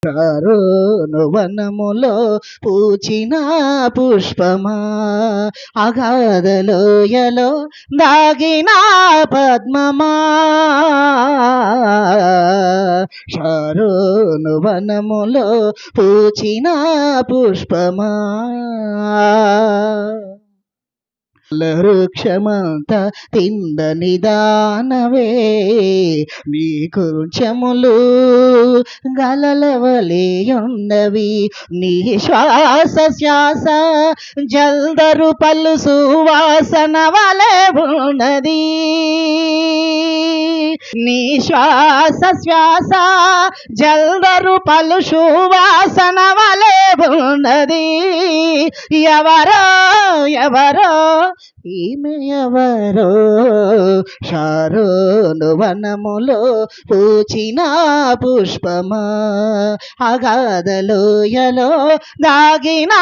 కారోను వనములో పూచిన పుష్పమా, అగాధలోయలో దాగిన పద్మమా, షారోను వనములో పూచిన పుష్పమా, వృక్షమంత తిందని దానవే, నీ కొంచెములు గలలవలేయున్నవి, నీ శ్వాస శ్వాస జల్దరు పల్లు సువాసన వలె ఉన్నది, నీ శ్వాస శ్వాస జల్దరు పలు సువాసన వలె ఉన్నది. ఎవరో ఎవరో ఈమె ఎవరో, షారోను వనములో పూచిన పుష్పమా, అగాధలోయలో దాగిన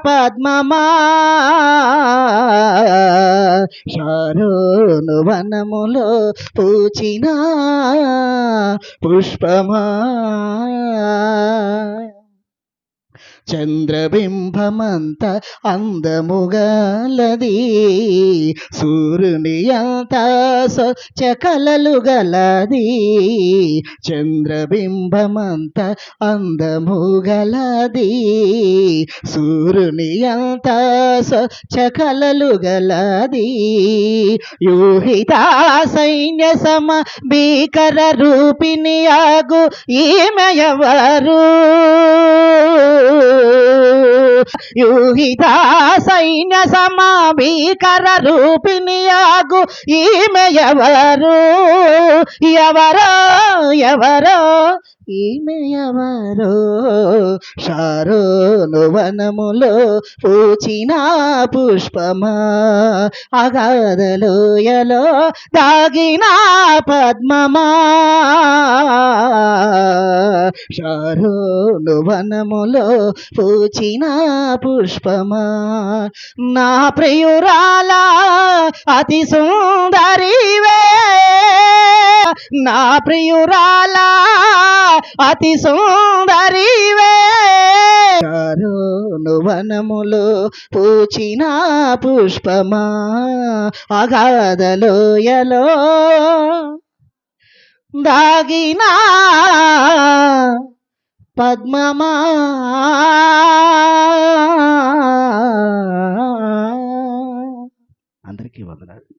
పద్మమా, షారోను వనములో పూచిన పుష్పమా. చంద్రబింబమంత అందముగలది, సూర్యుని అంత స్వచ్ఛ కలలు గలది, చంద్రబింబమంత అందముగలది, సూర్యుని అంత స్వచ్ఛ కలలు గలది, యూహిత సైన్య సమ భీకర రూపిణి ఆగు ఈమె ఎవరు, యూహిత సైన్య సమాభీకర రూపిణియాగు ఈమె ఎవరు, ఎవరో ఎవరో ఈమె ఎవరో, షారోను వనములో పూచిన పుష్పమా, అగాధలోయలో దాగిన పద్మమా, షారోను వనములో పూచిన పుష్పమా. నా ప్రియురాలా అతి సుందరివే, నా ప్రియురాలా అతి సుందరివే, షారోను వనములో పూచిన పుష్పమా, అగాధలోయలో దాగిన పద్మమా. అందరికీ